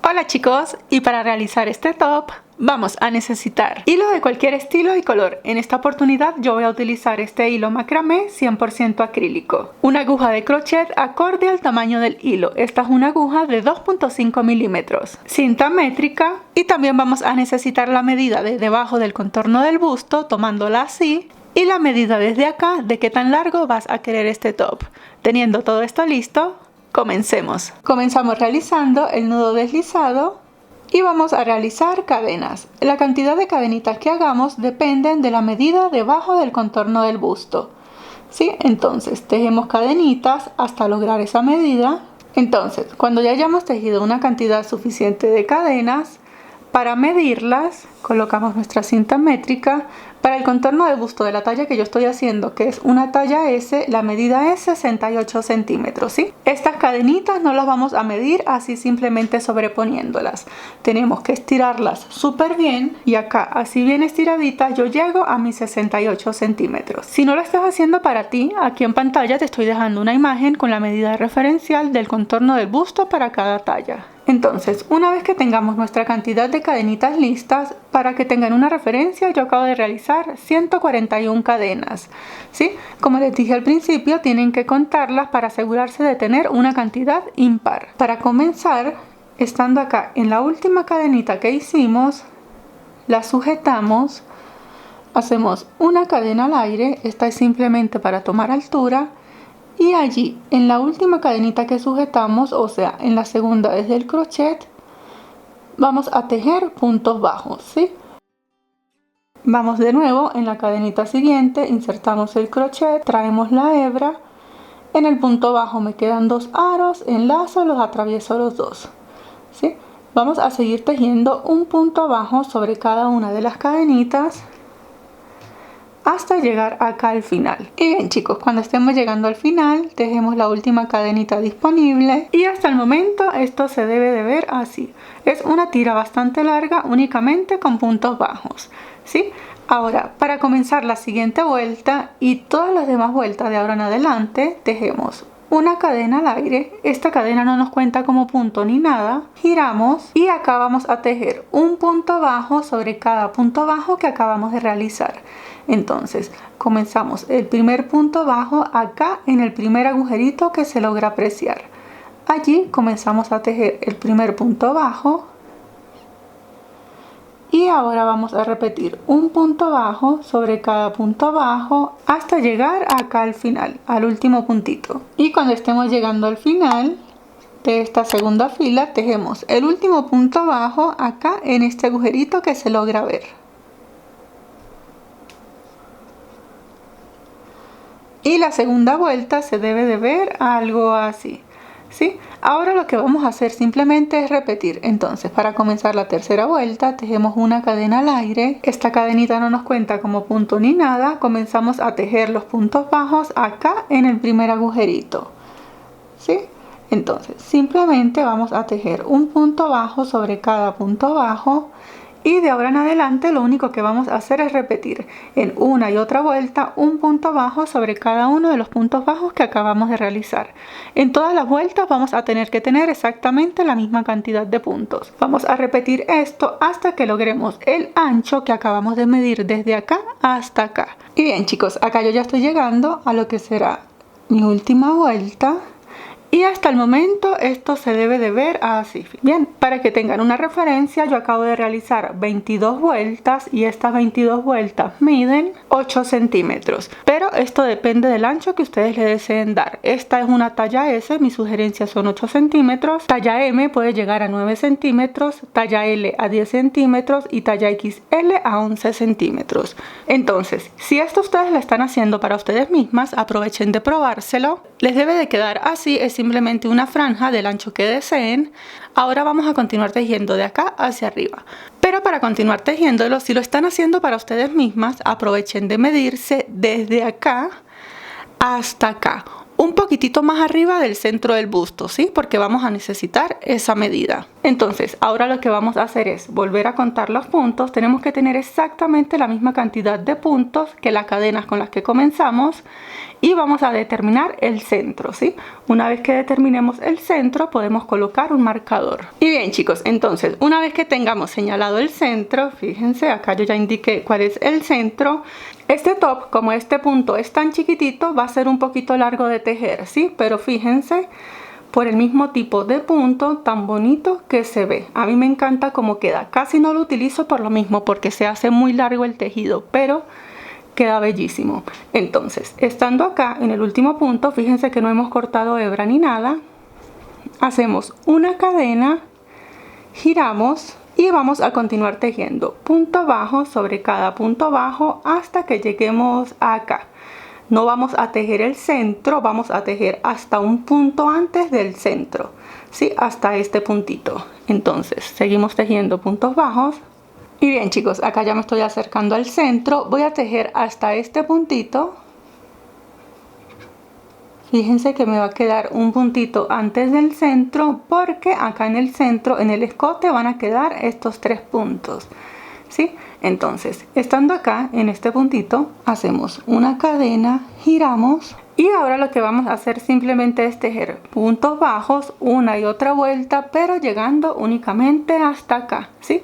Hola chicos, y para realizar este top vamos a necesitar hilo de cualquier estilo y color. En esta oportunidad yo voy a utilizar este hilo macramé 100% acrílico. Una aguja de crochet acorde al tamaño del hilo. Esta es una aguja de 2.5 milímetros. Cinta métrica y también vamos a necesitar la medida de debajo del contorno del busto tomándola así. Y la medida desde acá de qué tan largo vas a querer este top. Teniendo todo esto listo, comencemos. Comenzamos realizando el nudo deslizado y vamos a realizar cadenas. La cantidad de cadenitas que hagamos dependen de la medida debajo del contorno del busto. ¿Sí? Entonces tejemos cadenitas hasta lograr esa medida. Entonces, cuando ya hayamos tejido una cantidad suficiente de cadenas, para medirlas colocamos nuestra cinta métrica. Para el contorno del busto de la talla que yo estoy haciendo, que es una talla S, la medida es 68 centímetros, ¿sí? Estas cadenitas no las vamos a medir así simplemente sobreponiéndolas. Tenemos que estirarlas súper bien y acá, así bien estiraditas, yo llego a mis 68 centímetros. Si no lo estás haciendo para ti, aquí en pantalla te estoy dejando una imagen con la medida referencial del contorno del busto para cada talla. Entonces, una vez que tengamos nuestra cantidad de cadenitas listas, para que tengan una referencia, yo acabo de realizar 141 cadenas, ¿sí? Como les dije al principio, tienen que contarlas para asegurarse de tener una cantidad impar. Para comenzar, estando acá en la última cadenita que hicimos, la sujetamos, hacemos una cadena al aire, esta es simplemente para tomar altura. Y allí, en la última cadenita que sujetamos, o sea, en la segunda desde el crochet, vamos a tejer puntos bajos, ¿sí? Vamos de nuevo en la cadenita siguiente, insertamos el crochet, traemos la hebra, en el punto bajo me quedan 2 aros, enlazo, los atravieso los dos, ¿sí? Vamos a seguir tejiendo un punto bajo sobre cada una de las cadenitas hasta llegar acá al final. Y bien chicos, cuando estemos llegando al final, tejemos la última cadenita disponible y hasta el momento esto se debe de ver así. Es una tira bastante larga únicamente con puntos bajos, ¿sí? Ahora, para comenzar la siguiente vuelta y todas las demás vueltas de ahora en adelante, tejemos una cadena al aire. Esta cadena no nos cuenta como punto ni nada. Giramos y acá vamos a tejer un punto bajo sobre cada punto bajo que acabamos de realizar. Entonces comenzamos el primer punto bajo acá en el primer agujerito que se logra apreciar. Allí comenzamos a tejer el primer punto bajo y ahora vamos a repetir un punto bajo sobre cada punto bajo hasta llegar acá al final, al último puntito. Y cuando estemos llegando al final de esta segunda fila, tejemos el último punto bajo acá en este agujerito que se logra ver. Y la segunda vuelta se debe de ver algo así, ¿sí? Ahora lo que vamos a hacer simplemente es repetir. Entonces, para comenzar la tercera vuelta, tejemos una cadena al aire. Esta cadenita no nos cuenta como punto ni nada. Comenzamos a tejer los puntos bajos acá en el primer agujerito, ¿sí? Entonces, simplemente vamos a tejer un punto bajo sobre cada punto bajo. Y de ahora en adelante lo único que vamos a hacer es repetir en una y otra vuelta un punto bajo sobre cada uno de los puntos bajos que acabamos de realizar. En todas las vueltas vamos a tener que tener exactamente la misma cantidad de puntos. Vamos a repetir esto hasta que logremos el ancho que acabamos de medir desde acá hasta acá. Y bien chicos, acá yo ya estoy llegando a lo que será mi última vuelta. Y hasta el momento esto se debe de ver así. Bien, para que tengan una referencia, yo acabo de realizar 22 vueltas y estas 22 vueltas miden 8 centímetros. Pero esto depende del ancho que ustedes le deseen dar. Esta es una talla S, mis sugerencias son 8 centímetros. Talla M puede llegar a 9 centímetros, talla L a 10 centímetros y talla XL a 11 centímetros. Entonces, si esto ustedes lo están haciendo para ustedes mismas, aprovechen de probárselo. Les debe de quedar así, es simplemente una franja del ancho que deseen. Ahora vamos a continuar tejiendo de acá hacia arriba. Pero para continuar tejiéndolo, si lo están haciendo para ustedes mismas, aprovechen de medirse desde acá hasta acá. un poquitito más arriba del centro del busto, ¿sí? Porque vamos a necesitar esa medida. Entonces, ahora lo que vamos a hacer es volver a contar los puntos. Tenemos que tener exactamente la misma cantidad de puntos que las cadenas con las que comenzamos y vamos a determinar el centro, ¿sí? Una vez que determinemos el centro, podemos colocar un marcador. Y bien, chicos, entonces, una vez que tengamos señalado el centro, fíjense, acá yo ya indiqué cuál es el centro. Este top, como este punto es tan chiquitito, va a ser un poquito largo de tejer, ¿sí? Pero fíjense, por el mismo tipo de punto tan bonito que se ve. A mí me encanta cómo queda. Casi no lo utilizo por lo mismo, porque se hace muy largo el tejido, pero queda bellísimo. Entonces, estando acá en el último punto, fíjense que no hemos cortado hebra ni nada. Hacemos una cadena, giramos y vamos a continuar tejiendo punto bajo sobre cada punto bajo hasta que lleguemos acá. No vamos a tejer el centro, vamos a tejer hasta un punto antes del centro, ¿sí? Hasta este puntito. Entonces, seguimos tejiendo puntos bajos. Y bien, chicos, acá ya me estoy acercando al centro. Voy a tejer hasta este puntito. Fíjense que me va a quedar un puntito antes del centro porque acá en el centro, en el escote, van a quedar estos 3 puntos, ¿sí? Entonces, estando acá en este puntito, hacemos una cadena, giramos y ahora lo que vamos a hacer simplemente es tejer puntos bajos una y otra vuelta, pero llegando únicamente hasta acá, ¿sí?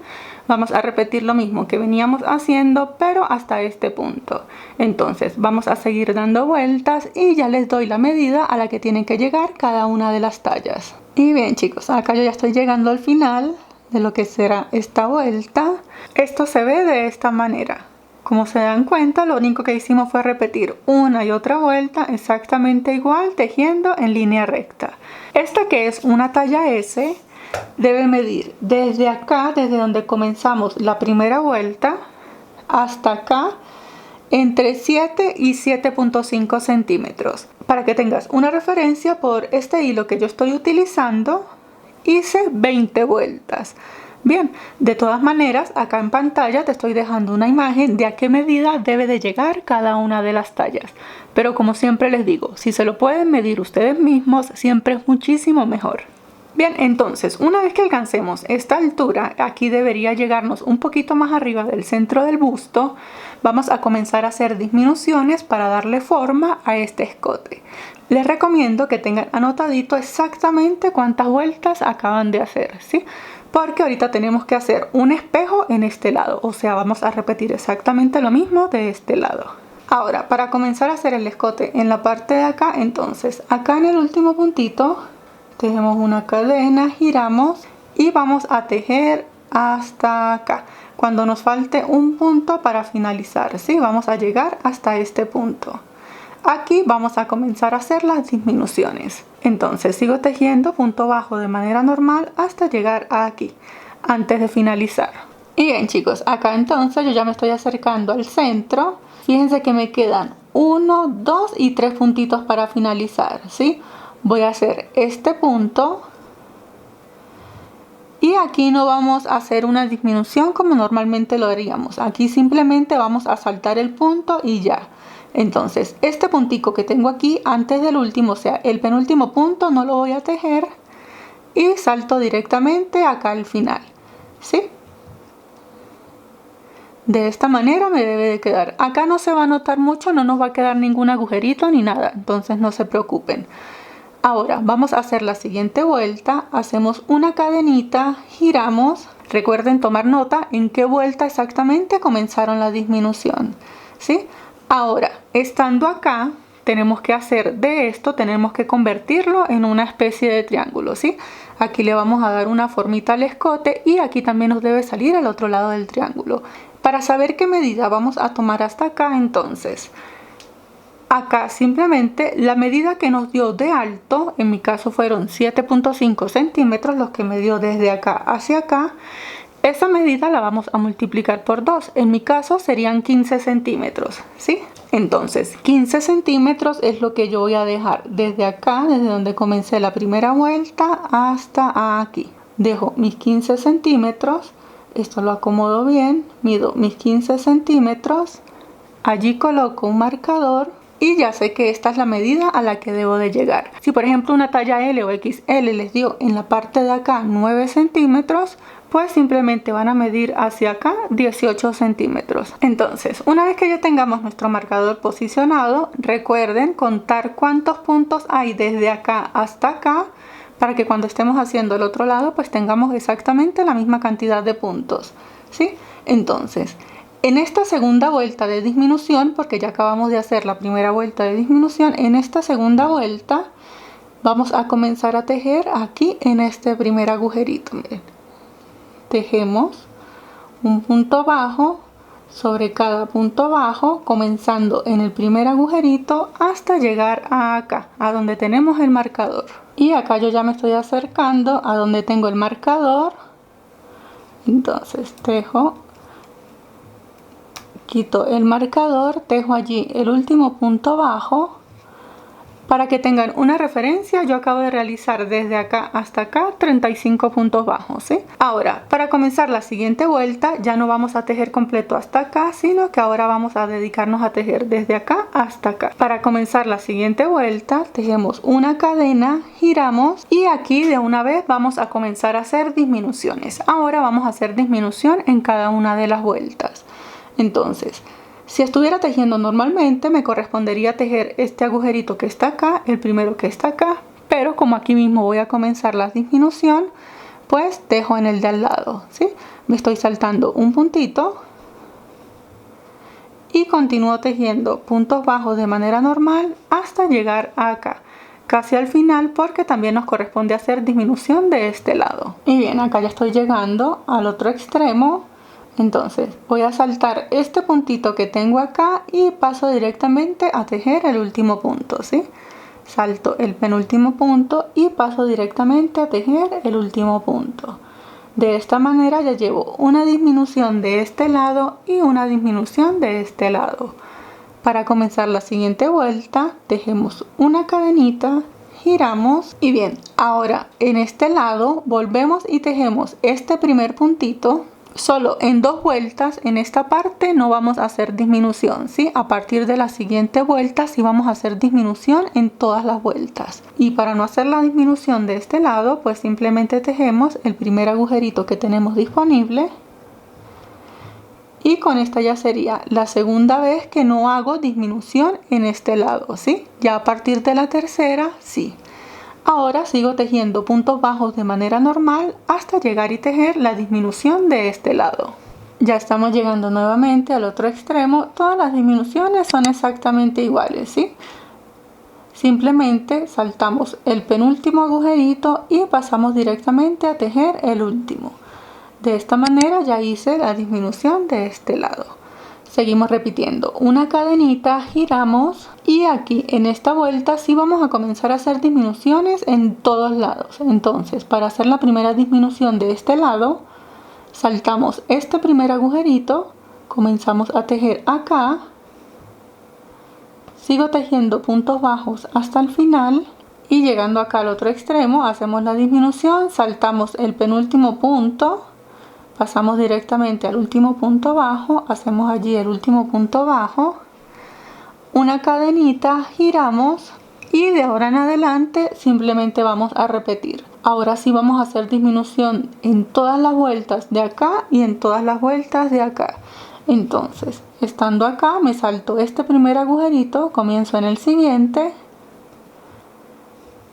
Vamos a repetir lo mismo que veníamos haciendo, pero hasta este punto. Entonces vamos a seguir dando vueltas y ya les doy la medida a la que tienen que llegar cada una de las tallas. Y bien, chicos, acá yo ya estoy llegando al final de lo que será esta vuelta. Esto se ve de esta manera. Como se dan cuenta, lo único que hicimos fue repetir una y otra vuelta exactamente igual, tejiendo en línea recta. Esta, que es una talla S, debe medir desde acá, desde donde comenzamos la primera vuelta, hasta acá, entre 7 y 7.5 centímetros. Para que tengas una referencia, por este hilo que yo estoy utilizando, hice 20 vueltas. Bien, de todas maneras, acá en pantalla te estoy dejando una imagen de a qué medida debe de llegar cada una de las tallas. Pero como siempre les digo, si se lo pueden medir ustedes mismos, siempre es muchísimo mejor. Bien, entonces, una vez que alcancemos esta altura, aquí debería llegarnos un poquito más arriba del centro del busto. Vamos a comenzar a hacer disminuciones para darle forma a este escote. Les recomiendo que tengan anotadito exactamente cuántas vueltas acaban de hacer, ¿sí? Porque ahorita tenemos que hacer un espejo en este lado, o sea, vamos a repetir exactamente lo mismo de este lado. Ahora, para comenzar a hacer el escote en la parte de acá, entonces, acá en el último puntito, tejemos una cadena, giramos y vamos a tejer hasta acá. Cuando nos falte un punto para finalizar, ¿sí? Vamos a llegar hasta este punto. Aquí vamos a comenzar a hacer las disminuciones. Entonces sigo tejiendo punto bajo de manera normal hasta llegar aquí, antes de finalizar. Y bien, chicos, acá entonces yo ya me estoy acercando al centro. Fíjense que me quedan 1, 2 y 3 puntitos para finalizar, ¿sí? Voy a hacer este punto y aquí no vamos a hacer una disminución como normalmente lo haríamos. Aquí simplemente vamos a saltar el punto y ya. Entonces, este puntico que tengo aquí antes del último, o sea, el penúltimo punto, no lo voy a tejer y salto directamente acá al final, ¿sí? De esta manera me debe de quedar. Acá no se va a notar mucho, no nos va a quedar ningún agujerito ni nada, entonces no se preocupen. Ahora vamos a hacer la siguiente vuelta, hacemos una cadenita, giramos. Recuerden tomar nota en qué vuelta exactamente comenzaron la disminución, ¿sí? Ahora, estando acá, tenemos que hacer de esto, tenemos que convertirlo en una especie de triángulo, ¿sí? Aquí le vamos a dar una formita al escote y aquí también nos debe salir al otro lado del triángulo. Para saber qué medida vamos a tomar hasta acá, entonces, acá simplemente la medida que nos dio de alto, en mi caso fueron 7.5 centímetros los que me dio desde acá hacia acá. Esa medida la vamos a multiplicar por 2. En mi caso serían 15 centímetros, ¿sí? Entonces, 15 centímetros es lo que yo voy a dejar desde acá, desde donde comencé la primera vuelta hasta aquí. Dejo mis 15 centímetros. Esto lo acomodo bien. Mido mis 15 centímetros. Allí coloco un marcador y ya sé que esta es la medida a la que debo de llegar. Si por ejemplo una talla L o XL les dio en la parte de acá 9 centímetros, pues simplemente van a medir hacia acá 18 centímetros. Entonces, una vez que ya tengamos nuestro marcador posicionado, recuerden contar cuántos puntos hay desde acá hasta acá, para que cuando estemos haciendo el otro lado pues tengamos exactamente la misma cantidad de puntos, ¿sí? Entonces, en esta segunda vuelta de disminución, porque ya acabamos de hacer la primera vuelta de disminución, en esta segunda vuelta vamos a comenzar a tejer aquí en este primer agujerito. Miren, tejemos un punto bajo sobre cada punto bajo, comenzando en el primer agujerito hasta llegar a acá, a donde tenemos el marcador. Y acá yo ya me estoy acercando a donde tengo el marcador. Entonces tejo, quito el marcador, tejo allí el último punto bajo. Para que tengan una referencia, yo acabo de realizar desde acá hasta acá 35 puntos bajos, ¿sí? Ahora, para comenzar la siguiente vuelta, ya no vamos a tejer completo hasta acá, sino que ahora vamos a dedicarnos a tejer desde acá hasta acá. Para comenzar la siguiente vuelta, tejemos una cadena, giramos y aquí de una vez vamos a comenzar a hacer disminuciones. Ahora vamos a hacer disminución en cada una de las vueltas. Entonces, si estuviera tejiendo normalmente, me correspondería tejer este agujerito que está acá, el primero que está acá, pero como aquí mismo voy a comenzar la disminución, pues tejo en el de al lado, ¿sí? Me estoy saltando un puntito y continúo tejiendo puntos bajos de manera normal hasta llegar acá, casi al final, porque también nos corresponde hacer disminución de este lado. Y bien, acá ya estoy llegando al otro extremo. Entonces voy a saltar este puntito que tengo acá y paso directamente a tejer el último punto, ¿sí? Salto el penúltimo punto y paso directamente a tejer el último punto. De esta manera ya llevo una disminución de este lado y una disminución de este lado. Para comenzar la siguiente vuelta, tejemos una cadenita, giramos y bien, ahora en este lado volvemos y tejemos este primer puntito. Solo en dos vueltas. En esta parte no vamos a hacer disminución, ¿sí? A partir de la siguiente vuelta sí vamos a hacer disminución en todas las vueltas. Y para no hacer la disminución de este lado, pues simplemente tejemos el primer agujerito que tenemos disponible. Y con esta ya sería la segunda vez que no hago disminución en este lado, ¿sí? Ya a partir de la tercera, sí. Ahora sigo tejiendo puntos bajos de manera normal hasta llegar y tejer la disminución de este lado. Ya estamos llegando nuevamente al otro extremo. Todas las disminuciones son exactamente iguales, ¿sí? Simplemente saltamos el penúltimo agujerito y pasamos directamente a tejer el último. De esta manera ya hice la disminución de este lado. Seguimos repitiendo una cadenita, giramos y aquí en esta vuelta sí vamos a comenzar a hacer disminuciones en todos lados. Entonces, para hacer la primera disminución de este lado, saltamos este primer agujerito, comenzamos a tejer acá, sigo tejiendo puntos bajos hasta el final y llegando acá al otro extremo hacemos la disminución, saltamos el penúltimo punto, pasamos directamente al último punto bajo, hacemos allí el último punto bajo, una cadenita, giramos y de ahora en adelante simplemente vamos a repetir. Ahora sí vamos a hacer disminución en todas las vueltas de acá y en todas las vueltas de acá. Entonces, estando acá me salto este primer agujerito, comienzo en el siguiente,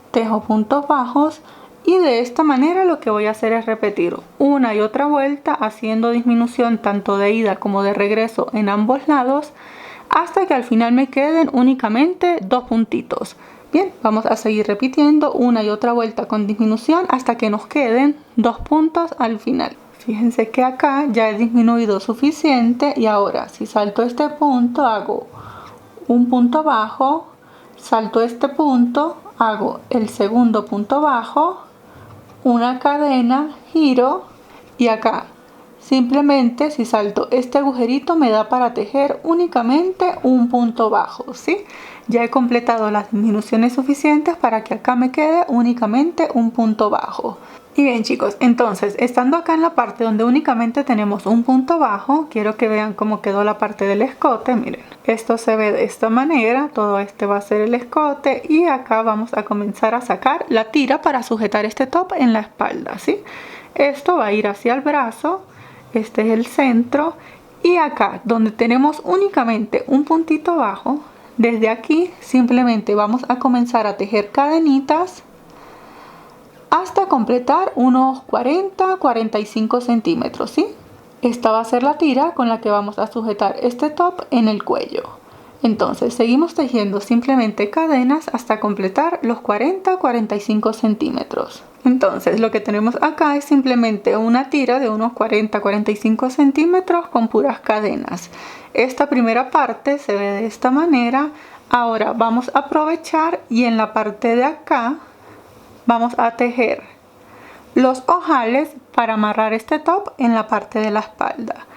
tejo puntos bajos. Y de esta manera lo que voy a hacer es repetir una y otra vuelta haciendo disminución tanto de ida como de regreso en ambos lados hasta que al final me queden únicamente dos puntitos. Bien, vamos a seguir repitiendo una y otra vuelta con disminución hasta que nos queden dos puntos al final. Fíjense que acá ya he disminuido suficiente y ahora si salto este punto hago un punto bajo, salto este punto, hago el segundo punto bajo, una cadena, giro y acá simplemente si salto este agujerito me da para tejer únicamente un punto bajo, ¿sí? Ya he completado las disminuciones suficientes para que acá me quede únicamente un punto bajo. Y bien chicos, entonces estando acá en la parte donde únicamente tenemos un punto bajo, quiero que vean cómo quedó la parte del escote. Miren, esto se ve de esta manera, todo este va a ser el escote y acá vamos a comenzar a sacar la tira para sujetar este top en la espalda, ¿sí? Esto va a ir hacia el brazo, este es el centro y acá donde tenemos únicamente un puntito bajo, desde aquí simplemente vamos a comenzar a tejer cadenitas hasta completar unos 40-45 centímetros, ¿sí? Esta va a ser la tira con la que vamos a sujetar este top en el cuello. Entonces seguimos tejiendo simplemente cadenas hasta completar los 40-45 centímetros. Entonces lo que tenemos acá es simplemente una tira de unos 40-45 centímetros con puras cadenas. Esta primera parte se ve de esta manera. Ahora vamos a aprovechar y en la parte de acá vamos a tejer los ojales para amarrar este top en la parte de la espalda.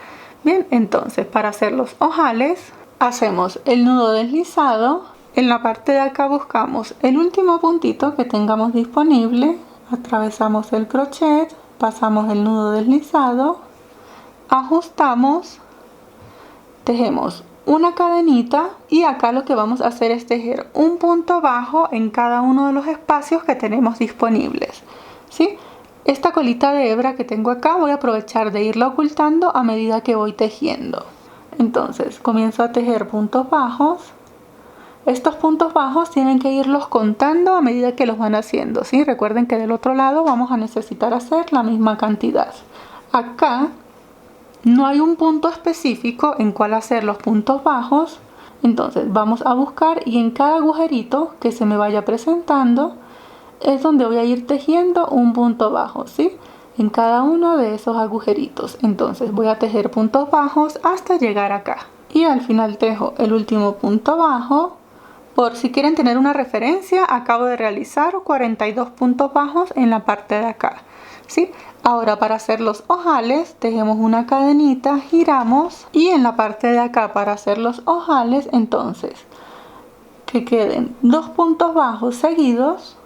Bien, entonces para hacer los ojales hacemos el nudo deslizado. En la parte de acá buscamos el último puntito que tengamos disponible, atravesamos el crochet, pasamos el nudo deslizado, ajustamos, tejemos una cadenita y acá lo que vamos a hacer es tejer un punto bajo en cada uno de los espacios que tenemos disponibles, ¿sí? Esta colita de hebra que tengo acá voy a aprovechar de irla ocultando a medida que voy tejiendo. Entonces comienzo a tejer puntos bajos. Estos puntos bajos tienen que irlos contando a medida que los van haciendo, ¿sí? Recuerden que del otro lado vamos a necesitar hacer la misma cantidad. Acá no hay un punto específico en cuál hacer los puntos bajos, entonces vamos a buscar y en cada agujerito que se me vaya presentando es donde voy a ir tejiendo un punto bajo, ¿sí? En cada uno de esos agujeritos. Entonces voy a tejer puntos bajos hasta llegar acá y al final tejo el último punto bajo. Por si quieren tener una referencia, acabo de realizar 42 puntos bajos en la parte de acá, ¿sí? Ahora para hacer los ojales tejemos una cadenita, giramos y en la parte de acá para hacer los ojales entonces que queden 2 puntos bajos seguidos,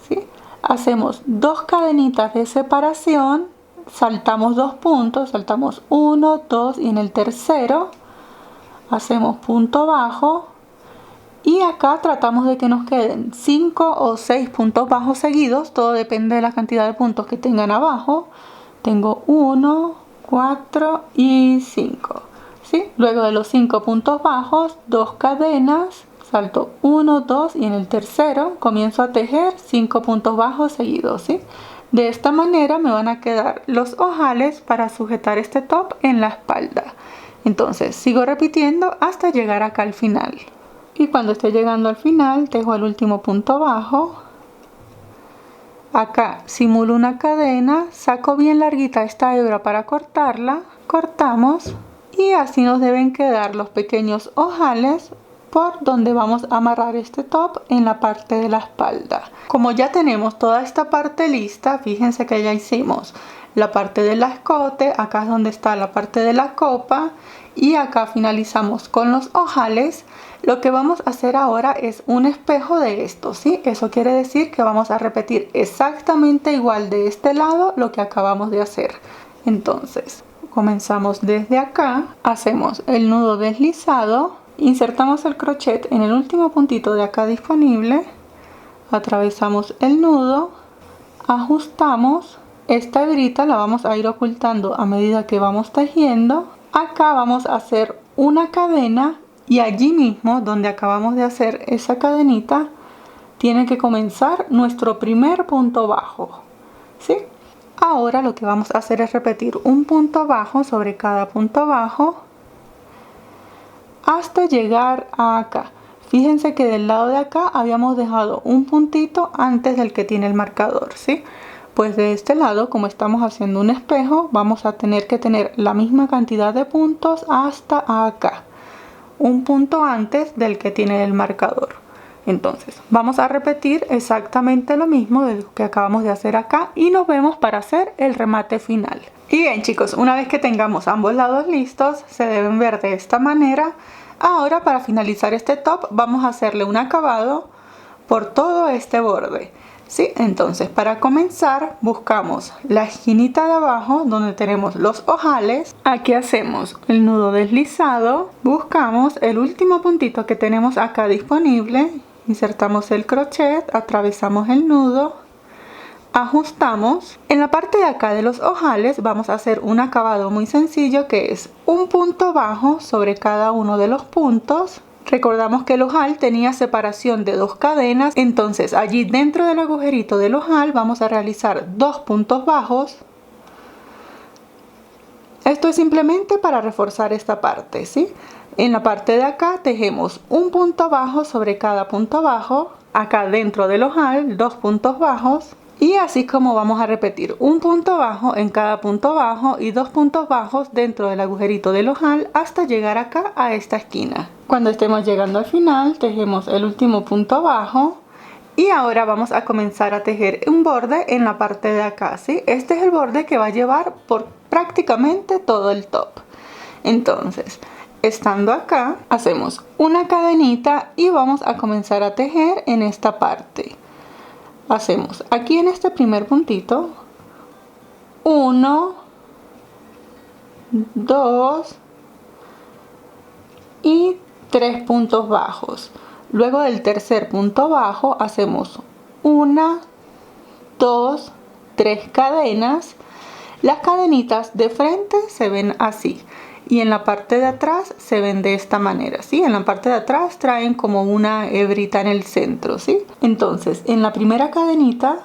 ¿sí? Hacemos 2 cadenitas de separación, saltamos 2 puntos, saltamos 1, 2 y en el tercero hacemos punto bajo. Y acá tratamos de que nos queden 5 o 6 puntos bajos seguidos, todo depende de la cantidad de puntos que tengan abajo. Tengo 1, 4 y 5, ¿sí? Luego de los 5 puntos bajos, 2 cadenas, salto 1, 2 y en el tercero comienzo a tejer 5 puntos bajos seguidos, ¿sí? De esta manera me van a quedar los ojales para sujetar este top en la espalda. Entonces sigo repitiendo hasta llegar acá al final. Y cuando esté llegando al final tejo el último punto bajo. Acá simulo una cadena, saco bien larguita esta hebra para cortarla, cortamos y así nos deben quedar los pequeños ojales por donde vamos a amarrar este top en la parte de la espalda. Como ya tenemos toda esta parte lista, fíjense que ya hicimos la parte del escote, acá es donde está la parte de la copa y acá finalizamos con los ojales. Lo que vamos a hacer ahora es un espejo de esto, ¿sí? Eso quiere decir que vamos a repetir exactamente igual de este lado lo que acabamos de hacer. Entonces comenzamos desde acá, hacemos el nudo deslizado, insertamos el crochet en el último puntito de acá disponible, atravesamos el nudo, ajustamos. Esta hebrita la vamos a ir ocultando a medida que vamos tejiendo. Acá vamos a hacer una cadena y allí mismo donde acabamos de hacer esa cadenita tiene que comenzar nuestro primer punto bajo, ¿sí? Ahora lo que vamos a hacer es repetir un punto bajo sobre cada punto bajo hasta llegar a acá. Fíjense que del lado de acá habíamos dejado un puntito antes del que tiene el marcador, ¿sí? Pues de este lado, como estamos haciendo un espejo, vamos a tener que tener la misma cantidad de puntos hasta acá. Un punto antes del que tiene el marcador. Entonces vamos a repetir exactamente lo mismo de lo que acabamos de hacer acá y nos vemos para hacer el remate final. Y bien chicos, una vez que tengamos ambos lados listos, se deben ver de esta manera. Ahora para finalizar este top vamos a hacerle un acabado por todo este borde. ¿Sí? Entonces para comenzar buscamos la esquinita de abajo donde tenemos los ojales. Aquí hacemos el nudo deslizado, buscamos el último puntito que tenemos acá disponible, insertamos el crochet, atravesamos el nudo, ajustamos. En la parte de acá de los ojales vamos a hacer un acabado muy sencillo que es un punto bajo sobre cada uno de los puntos. Recordamos que el ojal tenía separación de 2 cadenas, entonces allí dentro del agujerito del ojal vamos a realizar 2 puntos bajos. Esto es simplemente para reforzar esta parte, ¿sí? En la parte de acá tejemos un punto bajo sobre cada punto bajo, acá dentro del ojal 2 puntos bajos. Y así como vamos a repetir un punto bajo en cada punto bajo y 2 puntos bajos dentro del agujerito del ojal hasta llegar acá a esta esquina. Cuando estemos llegando al final tejemos el último punto bajo y ahora vamos a comenzar a tejer un borde en la parte de acá, ¿sí? Este es el borde que va a llevar por prácticamente todo el top. Entonces, estando acá, hacemos una cadenita y vamos a comenzar a tejer en esta parte. Hacemos aquí en este primer puntito 1, 2 y 3 puntos bajos. Luego del tercer punto bajo hacemos 1, 2, 3 cadenas. Las cadenitas de frente se ven así y en la parte de atrás se ven de esta manera, ¿sí? En la parte de atrás traen como una hebrita en el centro, ¿sí? Entonces en la primera cadenita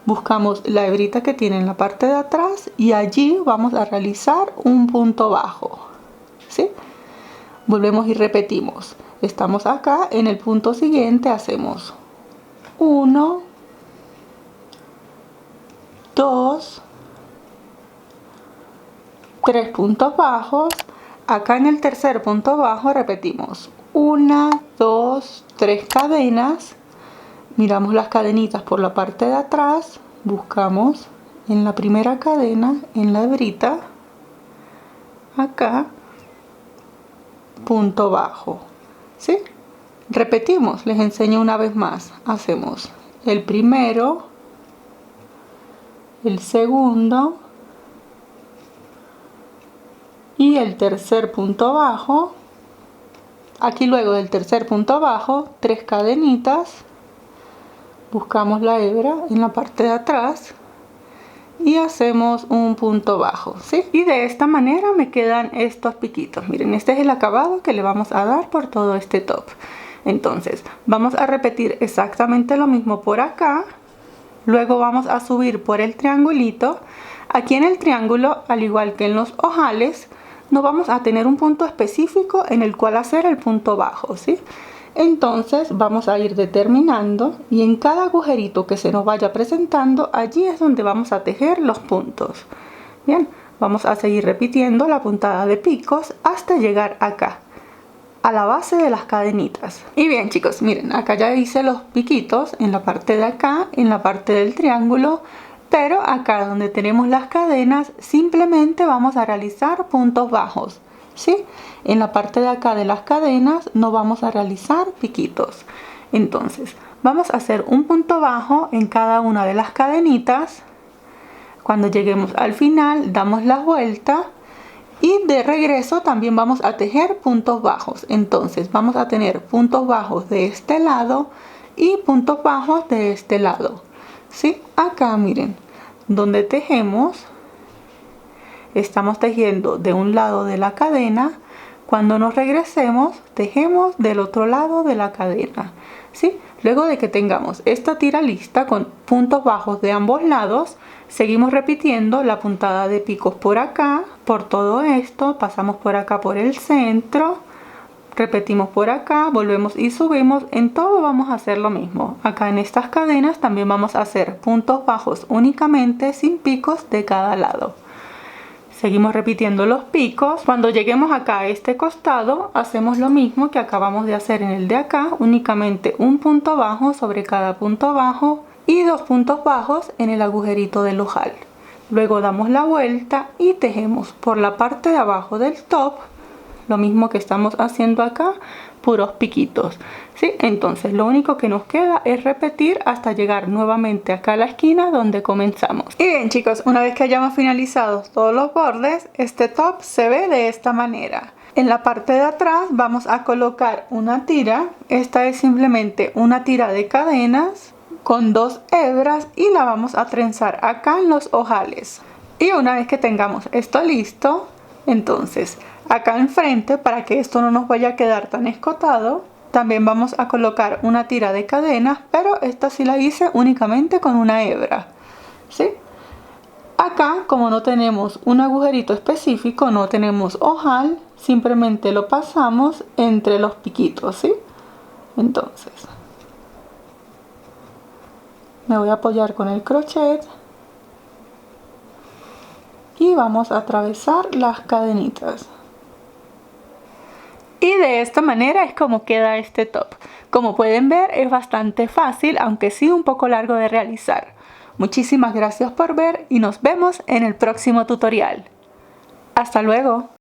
buscamos la hebrita que tiene en la parte de atrás y allí vamos a realizar un punto bajo, ¿sí? Volvemos y repetimos. Estamos acá en el punto siguiente, hacemos 1, 2, 3 puntos bajos. Acá en el tercer punto bajo repetimos 1, 2, 3 cadenas. Miramos las cadenitas por la parte de atrás, buscamos en la primera cadena, en la hebrita, acá, punto bajo, ¿sí? Repetimos, les enseño una vez más. Hacemos el primero, el segundo y el tercer punto bajo. Aquí luego del tercer punto bajo 3 cadenitas, buscamos la hebra en la parte de atrás y hacemos un punto bajo, ¿sí? Y de esta manera me quedan estos piquitos. Miren, este es el acabado que le vamos a dar por todo este top. Entonces vamos a repetir exactamente lo mismo por acá. Luego vamos a subir por el triangulito. Aquí en el triángulo, al igual que en los ojales, no vamos a tener un punto específico en el cual hacer el punto bajo, ¿sí? Entonces vamos a ir determinando y en cada agujerito que se nos vaya presentando, allí es donde vamos a tejer los puntos. Bien, vamos a seguir repitiendo la puntada de picos hasta llegar acá, a la base de las cadenitas. Y bien chicos, miren, acá ya hice los piquitos en la parte de acá, en la parte del triángulo. Pero acá donde tenemos las cadenas simplemente vamos a realizar puntos bajos, ¿sí? En la parte de acá de las cadenas no vamos a realizar piquitos. Entonces vamos a hacer un punto bajo en cada una de las cadenitas. Cuando lleguemos al final damos la vuelta y de regreso también vamos a tejer puntos bajos. Entonces vamos a tener puntos bajos de este lado y puntos bajos de este lado, ¿sí? Acá miren, donde tejemos, estamos tejiendo de un lado de la cadena. Cuando nos regresemos, tejemos del otro lado de la cadena, ¿sí? Luego de que tengamos esta tira lista con puntos bajos de ambos lados, seguimos repitiendo la puntada de picos por acá, por todo esto, pasamos por acá por el centro, repetimos por acá, volvemos y subimos. En todo vamos a hacer lo mismo. Acá en estas cadenas también vamos a hacer puntos bajos únicamente sin picos de cada lado, Seguimos repitiendo los picos. Cuando lleguemos acá a este costado, hacemos lo mismo que acabamos de hacer en el de acá, únicamente un punto bajo sobre cada punto bajo y 2 puntos bajos en el agujerito del ojal. Luego damos la vuelta y tejemos por la parte de abajo del top, lo mismo que estamos haciendo acá, puros piquitos, ¿sí? Entonces lo único que nos queda es repetir hasta llegar nuevamente acá a la esquina donde comenzamos. Y bien chicos, una vez que hayamos finalizado todos los bordes, este top se ve de esta manera. En la parte de atrás vamos a colocar una tira. Esta es simplemente una tira de cadenas con 2 hebras y la vamos a trenzar acá en los ojales. Y una vez que tengamos esto listo, entonces acá enfrente, para que esto no nos vaya a quedar tan escotado, también vamos a colocar una tira de cadenas, pero esta sí la hice únicamente con una hebra, ¿sí? Acá, como no tenemos un agujerito específico, no tenemos ojal, simplemente lo pasamos entre los piquitos, ¿sí? Entonces me voy a apoyar con el crochet y vamos a atravesar las cadenitas. Y de esta manera es como queda este top. Como pueden ver, es bastante fácil, aunque sí un poco largo de realizar. Muchísimas gracias por ver y nos vemos en el próximo tutorial. ¡Hasta luego!